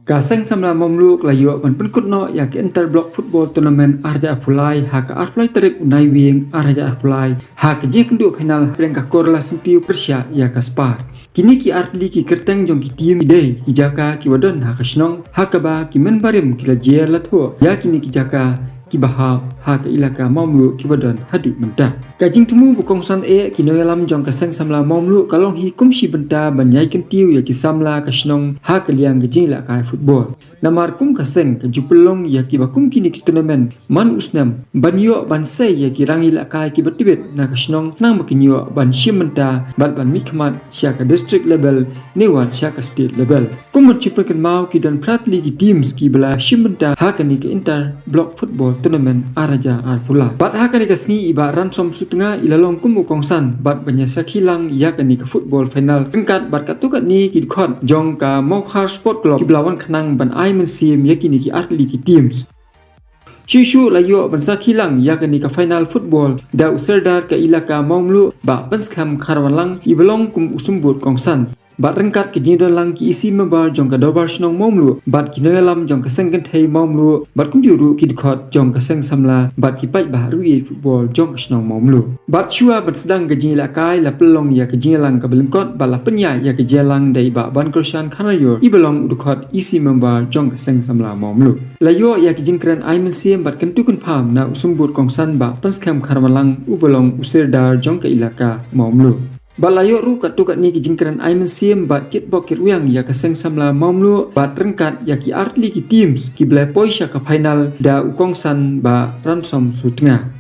Kaseng samla mamluk layo ban penkut no ya ke interblock football tournament arja apulai ha ka arpulai terik unai wing arja apulai ha ke je kendu final reng ka korla simpiu Persia ya ka Spar. Kini ki artli ki kerteng jong ki tim ide ki jaka ki wadon ha ka snong ha ka ba ki men barim ki la je la tho ya kini ki jaka ki bahab ha ka ilaka mamluk ki wadon hadu mentah. Kajing temu bukong san ki no yalam jong ka seng samla mamluk kalong hi kumshi benta ban yai kentiu ya ki samla ka snong ha ka liang ke jing la ka football. Namar kum ka seng ka jupelong ya ki bakum kini ki tournament man usnam ban yo ban sei ya ki rangi la ka ki batibet na ka snong nang makinyo ban shimenta bat ban mikmat sya ka district level newan sya ka state level. Kum mencuper kan mau ki dan pratli ki teams ki bela shimenta ha ka ni ka inter block football tournament araja arpula. Bat ha ka ni ka sngi iba ransom tengah ilalong kumu kongsan bat banyasak hilang ya kani ke football final tingkat bat katukat ni ki khot jong ka Mokhar Sport Club ki belawan kenang ban ai mensim ya kini ki atli ki teams Shushu layo bansak hilang ya kani ke final football da userdar ke ilaka Maumlu ba banskam kharwalang ibelong kum usumbut kongsan bat rengkat ke jingdon lang ki isi member jong ka dobar snong Maumlu bat ki noyalam jong ka sengken thei Maumlu bat kum juru ki khot jong ka seng samla bat ki pai baharu i football jong ka snong Maumlu bat shua bat sedang ke jingla kai la pelong ya ke jinglang ka belengkot bat la penya ya ke jelang dai ba ban kroshan khanayor ibelong udkhot isi member jong ka seng samla Maumlu layo ya ke jingkran aimen siem bat kentu kun pham na usumbut kongsan ba panskam kharwalang ubelong userdar jong ka ilaka Maumlu. Balayo ru katukat ni ki jingkran aimen siem bat kit bok kit uyang ya ka seng samla Maumlu bat rengkat ya ki artli ki teams ki blai poisha ka final da ukongsan ba ransom sutnga.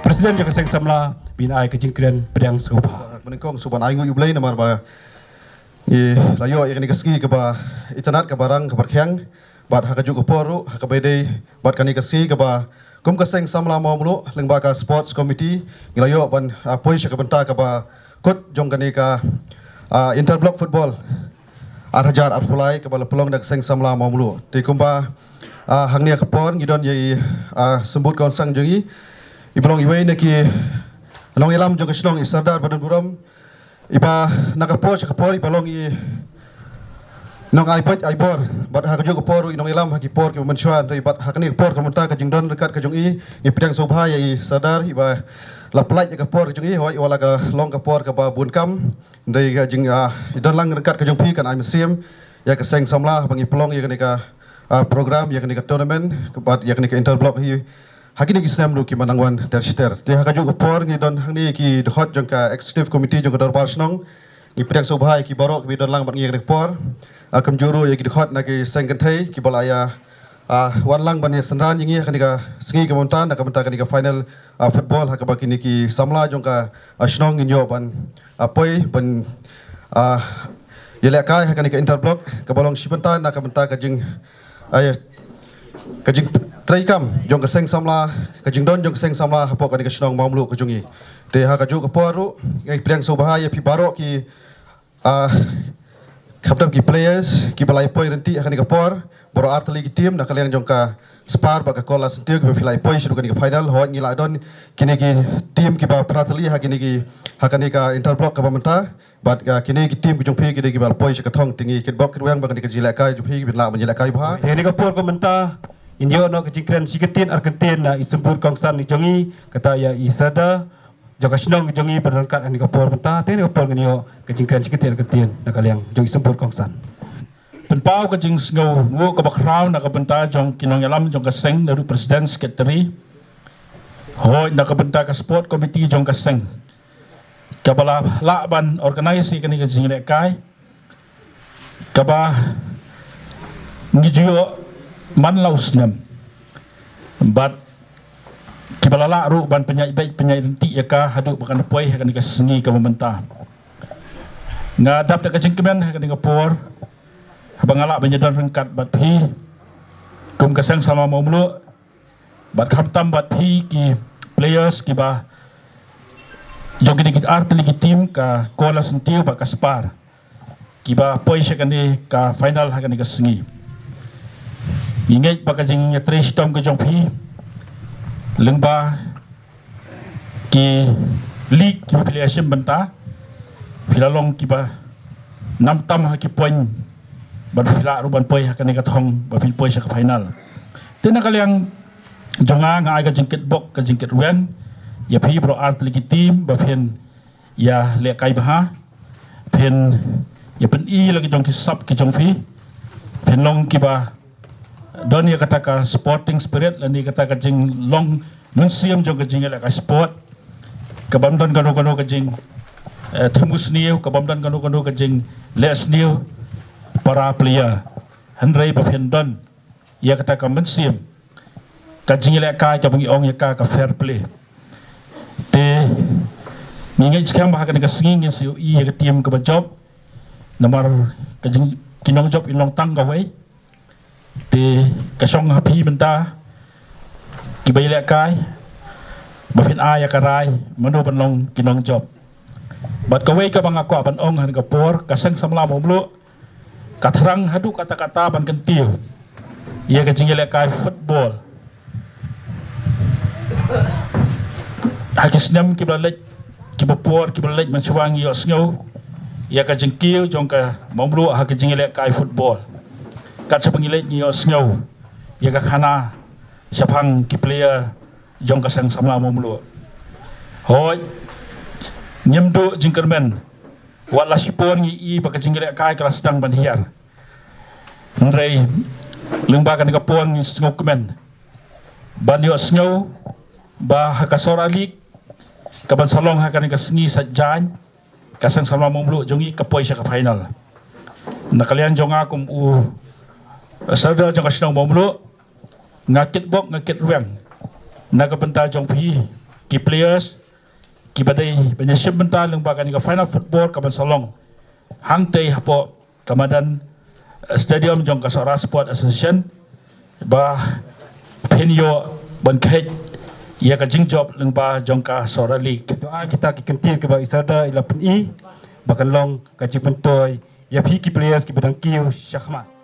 Presiden jaka seng samla bin ai ke jingkran pedang serupa. Menengkong suban ai ngu yublai namar ba layo ya ni kaski ke ba internet ke barang ke barkhang bat ha ka ju ko poru ha ka bede bat kani kasi ke ba kum ka seng samla Maumlu lengba ka sports committee layo ban poisha ka benta ke ba kot jong kani ka interblock football arhajar arpulai ke bala pelong dak seng samla Maumlu ti kumba hangnia kapon gidon yai sembut kawan sang jongi ibelong iwei neki long ilam jong snong isardar badan buram iba nakapor sakapor ibelong i nong aibor bat ha kajo kapor inong ilam ha kipor ke mensuan ri bat hakni kapor kamunta ka jingdon dekat ka jongi i pedang sobha yai sadar iba la pelaj ka por jung i hoi wala ka long ka por ka ba bun kam ndai ka jing don lang dekat ka jung pi kan ai musim ya ka seng samla bangi pelong ya ka program ya ka tournament ka bat ya ka interblock hi hakini ki snam ru ki manangwan terster te ha ka jung ka por ngi don hangni ki dhot jung ka executive committee jung ka dorbar snong ni pedang sobhai ki borok bi don lang bat ngi ka por kam juru ya ki dhot na ki seng kan thai ki bolaya wan lang ban senran yingi kanika sengi kemontan nak bentar kanika final football hak baki niki samla jongka snong inyo ban apoi ban yelekai kanika interblock ka bolong sibentan nak bentar kajing kajing traikam jongka seng samla kajing don jongka seng samla hapok kanika snong Maumlu kajungi te ha kaju ka poru ngai priang sobahaya pi barok ki kapten ki players ki balai poi renti akan dikapor boro artli ki tim nak kalian jongka Spar baka kola sentiu ki filai poi sudah kan final ho ngila don kini ki tim ki ba pratli ha kini ki hakan ka interblock ka pamenta bat kini ki tim ki jongpi ki ki bal poi ka thong tingi ki bok ki wang baka ki jila kai jongpi ki la menjila kai ba ini ka por komenta inyo no ka jingkran siketin arkentin na isempur kongsan ni jongi kata ya isada jaka snong jongi berangkat ani ka por menta te ka por nyo ka jingkran siketin arkentin na kaliang jongi sempur kongsan penpau ka jing ngau ngo ka background na ka benta jong kinong yalam jong ka seng dari presiden secretary hoi na ka benta ka sport committee jong ka seng ka bala laban organisasi kani ka jing lekai ka ba ngijo man lausnam bat kibalala ru ban penyai baik penyai renti ya ka hadu bakan poi kan ka sengi ka pemerintah ngadap dak jengkemen kan ka por bangala banyadan rengkat bat hi kum kasang sama Maumlu bat khamtam bat hi ki players ki ba jogi dikit artli ki tim ka kola sentiu ba ka Spar ki ba poi sekani ka final ha kan ka sengi ingai ba ka jing trash tom ka jong phi lengba ki league ki affiliation benta filalong ki ba nam tam ha ki point fila ruban poi akan ikat hong bafin poi sa final tena kaliang jonga nga aga jingkit bok ka jingkit ruan ya phi bro art lagi tim bafin ya le kai baha pen ya pen i lagi jong kisap ki jong phi pen long ki ba don ya kata ka sporting spirit lan ni kata ka jing long mun siam jong ka jing le ka sport ka bam don kano ka jing thumus niu ka bam don kano ka jing les niu para player Henry Bafendon ia kata ka mensim ka jingile ka ja bangi ong ya ka fair play te ningai sekarang bahagian ka singin si i ka tim ka job nomor ka jing kinong job inong tang ka wei te ka song happy menta ki baile kai Bafen a ya ka rai mano banlong kinong job bat ka wei ka bang ako ban ong han ka por ka sang samla momlo katarang hadu kata-kata ban kentiu ia ka jingile kai football hakisnam ki balek ki bopor ki balek man suwangi yo sngo ia ka jingkiu jong ka momlu ha ka jingile kai football kat sa pangile ni yo sngo ia ka khana sapang ki player jong ka sang samla momlu hoi nyemdu jingkermen wala sipon ngi i baka jingile kai kelas sedang ban hiar nrei lengbakan ka pon ngi sngokemen ban yo sngo ba hakasora lik kaban salong hakan ka sngi sajjan kasang sama momlu jongi ka poi sa ka final nakalian jonga kum u sauda jong ka snong momlu ngakit bok ngakit ruang naga benta jong phi ki players ki badai banyak sebentar lengbakan ka final football kaban salong hangtei hapo kamadan stadium jong ka Sora Sport Association ba penyo ban khet ia ka jingjob lengba jong ka Sora League doa kita ki kentir ke ba isada ila pen i bakan long ka cipentoy ya phi ki players ki badang kiu syahmat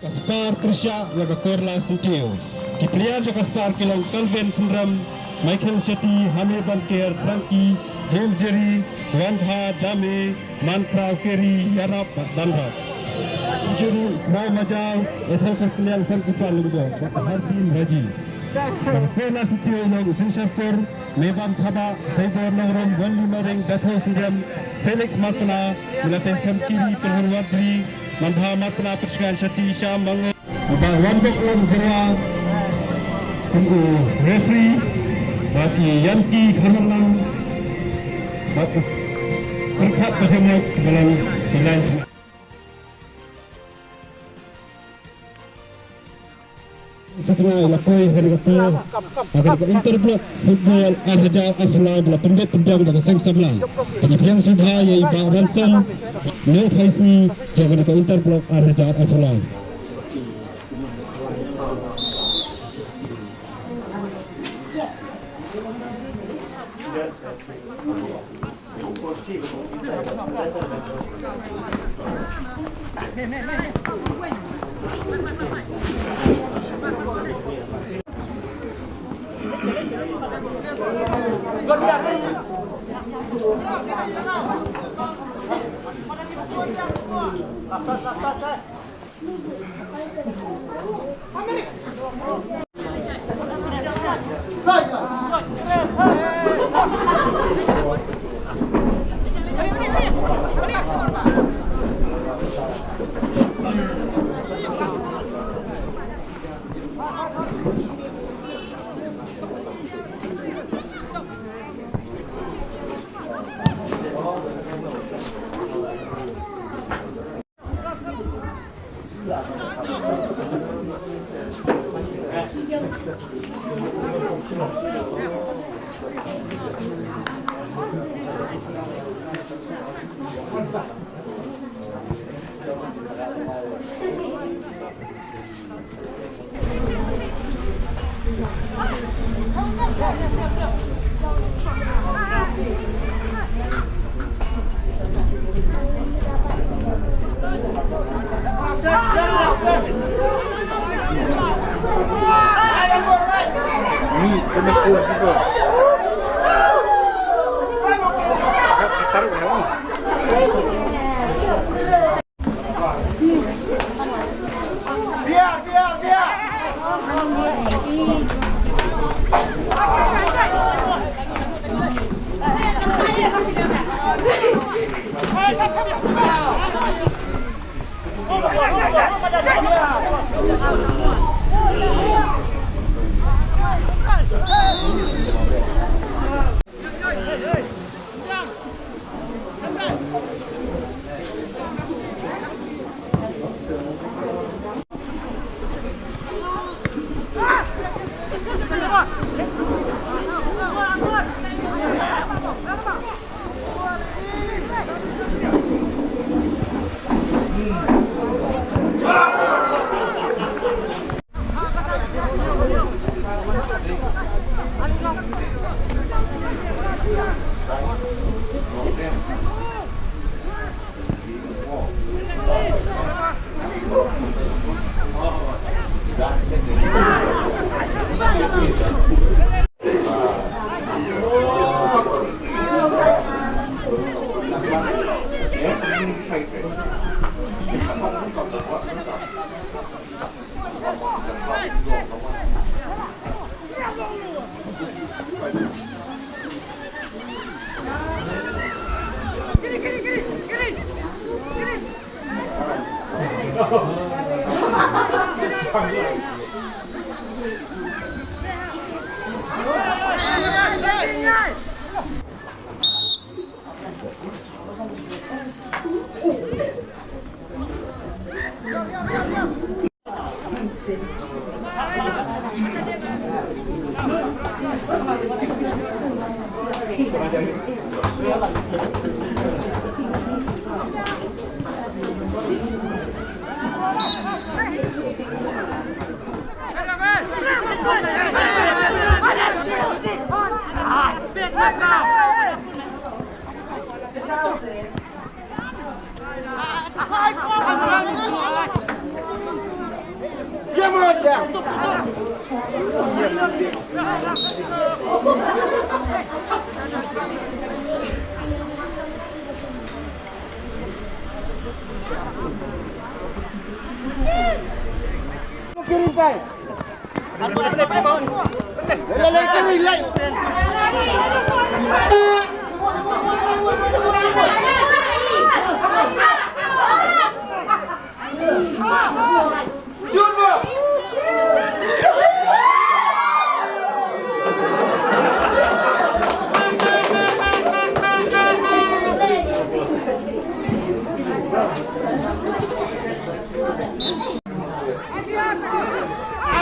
Kaspar Krisya yang Korla Sintiu. Di player jo Kaspar kilang Calvin Sundram, Michael Shetty, Hamid Banker, Frankie, James Jerry, Wandha Dame, Mantra Kerry, Yarap Danrat. Juru Kau Majal, Ethel Kekeliang Sangkupan Lugo, Harbin Raji. Korla Sintiu yang Sinshafur, Mevam Thaba, Saibor Nongrom, Wandi Maring, Dato Sundram, Felix Martana, Milateskan Kiri, Perhurwatri, Mandha Matna Perskan Shetty Syam Bangun Wandok Lang Jera Tunggu referee bagi Yanti Khamanlang bagi berkat bersama dalam pilihan setengah lapoi hari kata agar ke Interblok Football Arhaja Aflai bila pendek pendang dan seng sabla penyediaan sudah yaitu Pak Ransom Neo Faismi jaga ke Interblok Arhaja Aflai.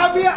Abia.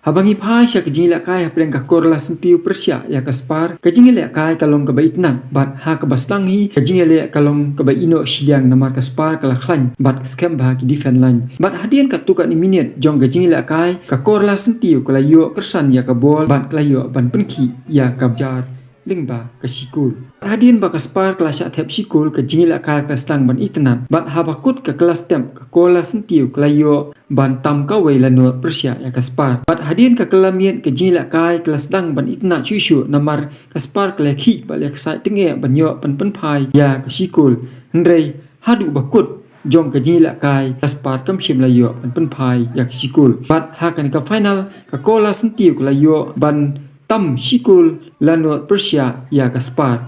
Habangi phai sya kejing lek kai apreng ka korla sentiu Persia ya kaspar kejing lek kai kalong ka baitnan bat ha ka bastangi kejing lek kalong ka baino siang namar kaspar kala khlan bat scam ba ki defend line bat hadian ka tuka ni minit jong kejing lek kai ka korla sentiu kala yo kersan ya ka bol bat kala yo ban penki ya ka jar lingba ka sikul hadian ba kaspar kala sya thep sikul kejing lek kai ka stang ban itnan bat ha bakut ka kelas tem ka korla sentiu kala yo ban tam ka wei lano Persia ya kaspar bat hadian ka kelamien ke jila kai kelas dang ban itna chuishu namar kaspar klekhi ba lek sai tenge ban yo pan phai ya ka sikul ndrei hadu bakut jong ka jila kai kaspar kam shim la yo pan phai ya ka sikul bat ha kan ka final ka kola sentiu la yo ban tam sikul lano Persia ya kaspar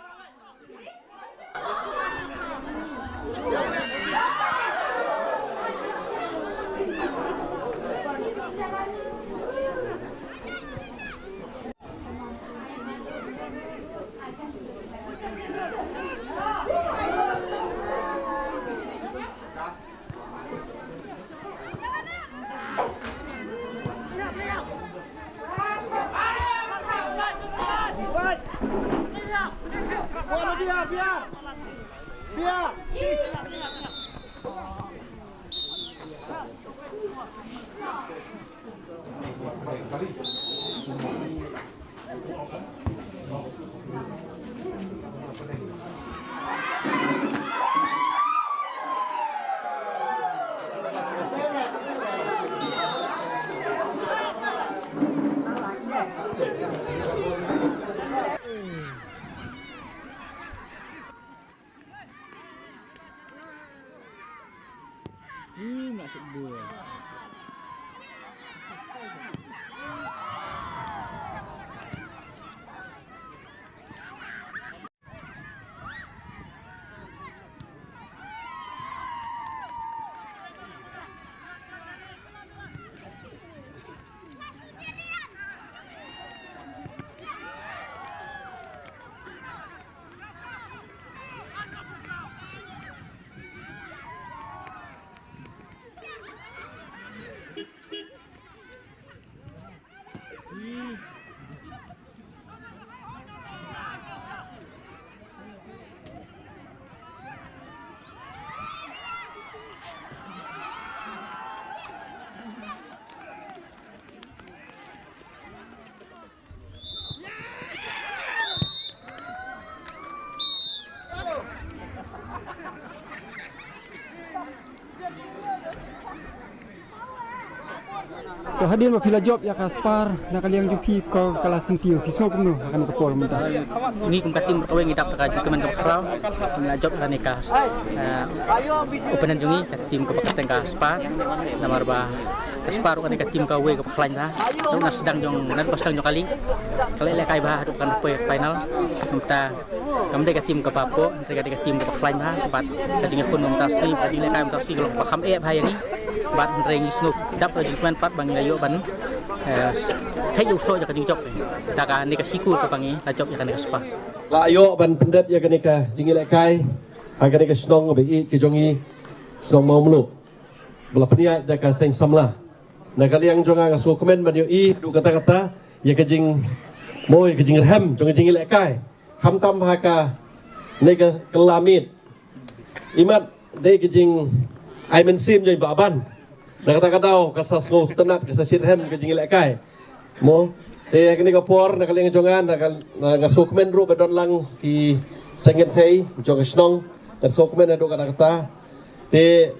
Masuk dua. To hadir mapila job ya Kaspar na kaliang jupi ko kala sentiu kisno kumno akan kepol mentah. Ni kum katim kawe ngidap ka kemen ka kraw na job ka nekas. Openan jungi ka tim ka pakateng ka Kaspar namar ba Kaspar ka nekas tim ka we ka paklan ha. Na sedang jong nan pas jong kali. Kali le kai ba hadu kan pe final. Kita kamde ka tim ka papo ka tim ka paklan ha. Pat ka jinga kun mutasi padi le kai mutasi kalau pakam e bahaya ni. Bat rengi snoop dap jingkuan pat bang layo ban hay uso ja kading job taka ni ka siku ka bangi la job ja kan Kaspar layo ban pendep ya kanika jingil kai agar ka snong be i ke jongi snong mau mulu bela penia da ka seng samla na kaliang jonga nga so komen ban yo i du kata-kata ya ka jing moy ka jing hem jonga jingil kai kham tam ha ka ne ka kelamit imat de ka jing ai men sim joi ba ban na kata-kata kasasgo tenat kasasit hem ka jingil kai mo te kini ka por na kaling jongan na sukmen ru badon lang ki sengen thei jong snong na sukmen na do kata te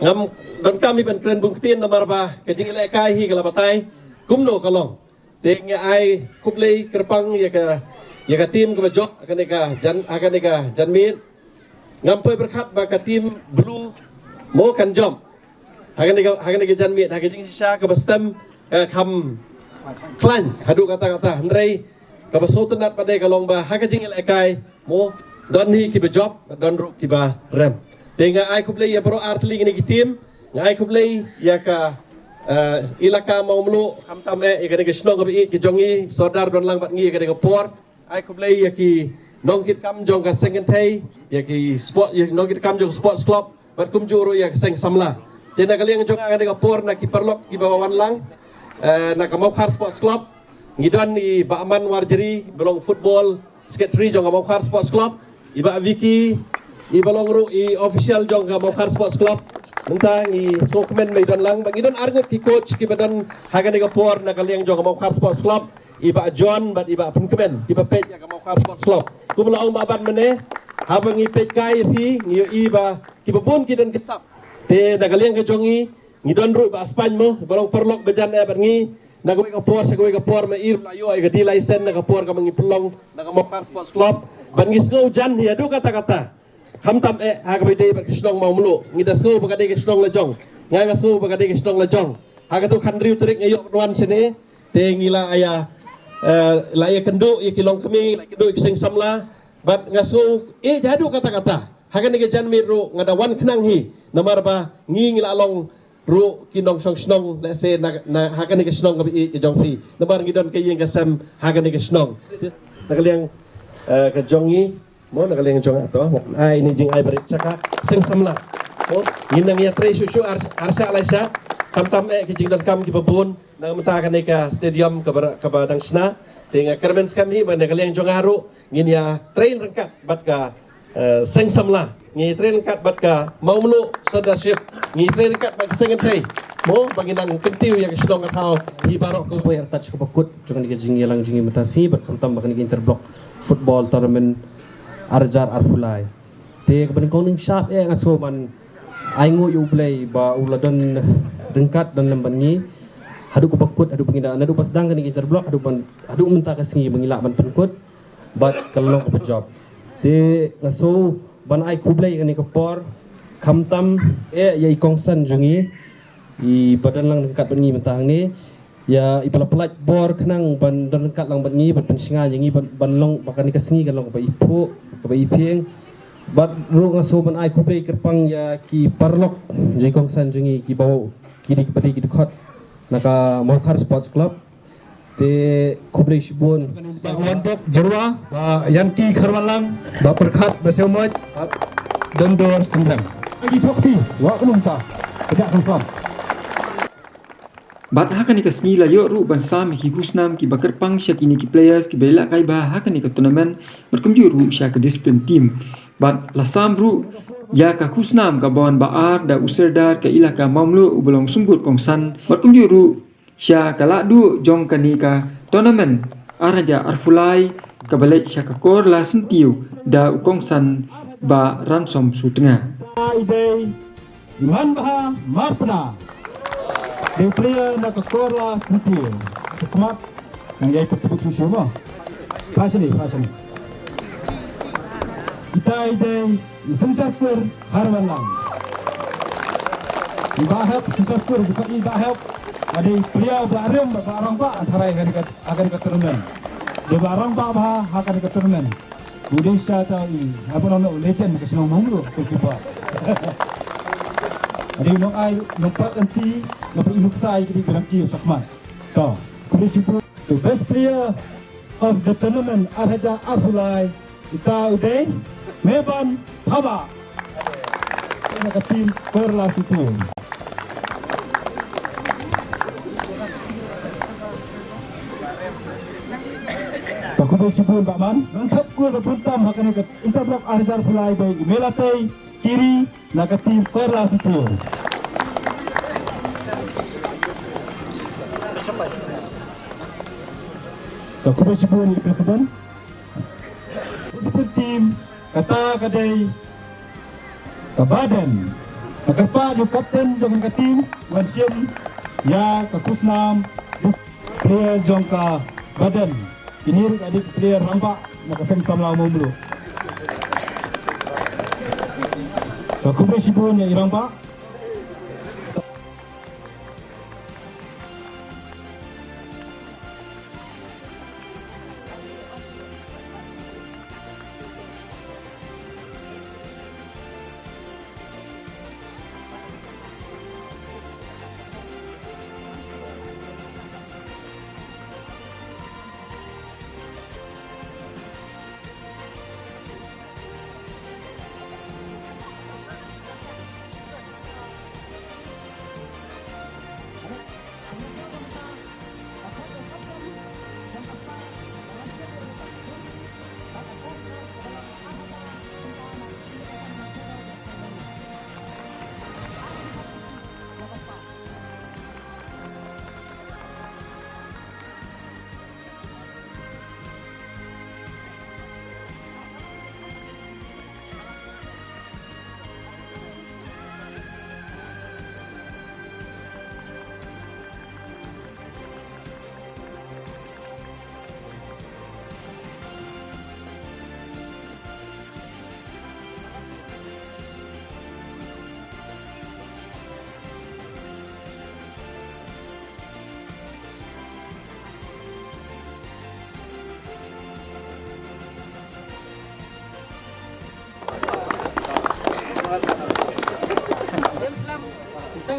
ngam don kami ben kren bung tien na marba ka jingil kai hi kala batai kumno kalong te nge ai kuplei kerpang ya ka tim ka jok akan ka janmit ngam poi berkat ba ka tim blue mo kan jom akan ka janmit akan jing sisa ka bastem kam klan hadu kata-kata hendrai ka basotenat pada kalong ba haka jingil ekai mo don hi ki job don ru ki ba rem tenga ai kuplei ya pro artli ni ki tim ngai kuplei ya ka ilaka mau melu kam tam e ka ni snong ka bi ki jongi sodar don lang bat ngi ka ni ka por ai kuplei ya ki nong kit kam jong ka sengen thei ya ki sport ya nong kit kam jong sports club bat kum juru ya seng samla tena kaliang jong ka ni ka por na ki perlok ki bawan lang na Kamaukar Sports Club ngidon i Baaman Warjeri belong football secretary jong Kamaukar Sports Club iba Vicky i belong ru i official jong Kamaukar Sports Club tentang i sokmen medan lang ngidon arngut ki coach ki badan hagan ga por na kaliang jong Kamaukar Sports Club iba John bat iba penkemen iba page ya Kamaukar Sports Club ku belong baban mene habang i page kai fi ngi iba ki babun ki dan kesap te na kaliang ka jongi ngidon ru ba Spany mo balong perlok bejan e ngi na go ka por ma ir layo ay di license na ka por ka mangi pelong na Kamaukar Sports Club ban ngi snow jan ya do kata-kata hamtam e ha ka bide ba kisnong mau mulu ngida snow ba ka de kisnong la jong nga snow ba ka de kisnong la jong ha ka to kan riu trik ngayo wan sene te ngila aya la ya kendu ya kilong kami la kendu kiseng samla bat ngaso e jadu kata-kata ha ka ni jan mi ru ngada wan kenang hi namar ba ngi ngila long ru kinong song snong let's say na hakan ni snong ka i jong fi nabar ngidon kay yung kasam hakan ni snong nakaliang ka jongi mo nakaliang jong ato ai ni jing ai berit saka sing samla mo ginang ya tre susu arsa laisa kam tam e ki jing dan kam ki babun na mata kan ka stadium ka badang sna tinga kermen kami ban nakaliang jong aru ngin ya train rengkat bat ka seng samlah ngi train kat bat ka mau melu sadasyip ngi train kat bat seng ngai mo bagi nang kentiu yang sedong atau di barok ko boy touch ko pakut jangan diga jingi lang jingi matasi berkamtam bakal interblock football tournament arjar arfulai te keban kau ning sharp ngaso man aingo yu play ba uladon dengkat dan lemban ni hadu ko pakut hadu penginda hadu pas dang kan interblock hadu mentah kasingi mengilak ban penkut bat kalau ko job te ngaso ban ai kublai kan ko por kamtam yai kongsan jungi i badan lang dekat bengi mentang ni ya ipala-pelat bor kenang ban dekat lang bengi ban pensinga yangi ban long bakan ni kasingi kan long ba ipu ba ipieng bat ru ngaso ban ai kublai kerpang ya ki parlok jai kongsan jungi ki bawa kiri kepada ki dekat naka Morkar Sports Club te kublai shibun ba wandok jerwa ba yanti kharwalang ba perkhat ba semoj dondor sendang lagi fakti wa kunumta tidak confirm Bat hakan ni kasngi la yo ru ban sam ki kusnam ki bakar pang sya kini ki players ki bela kai ba hakan ni ka tournament berkumju ru sya ka discipline team bat la sam ru ya ka kusnam ka bon ba ar da userdar ka ilaka mamlu ubelong sunggur kongsan berkumju ru sya ka la du jong ka ni ka tournament araja arfulai ka balai sya ka kor la sentiu da kongsan ba ransom su tengah Day Iman Baha Marpna Dia player nak korla sentil Kemat yang dia ikut tepuk semua Pasini Kita ide Sensafur Harwalang Ibahab Sensafur Bukan ibahab Ada player barang pak antara akan dekat turnamen Dia barang pak bah akan dekat turnamen Buding syata ini apa nama legend ke senang mulu kekipa ada nong ai nompat anti nompat iluksai di dalam kiu sakmat to kulichipu the best player of the tournament Arhaja Arfulai kita udah meban thaba nak tim Perlas itu Kulichipu Pak Man lengkap gol berpuntam akan ke interblock Arhaja Arfulai bagi melatih kiri nak tim Perlas itu Kulichipu ni presiden tim kata kadai kabadan kepa di kapten dengan ke tim Wansium ya ke Kusnam player jongka badan ini adik player rampak nak kesem sama mulu Kulichipu ni rampak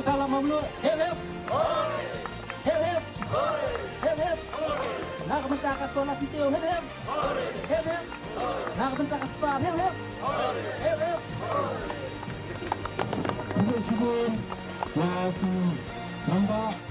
salam mamlu hep nak mencakat bola sitiu hep nak mencakat spar hep syukur ya tu nampak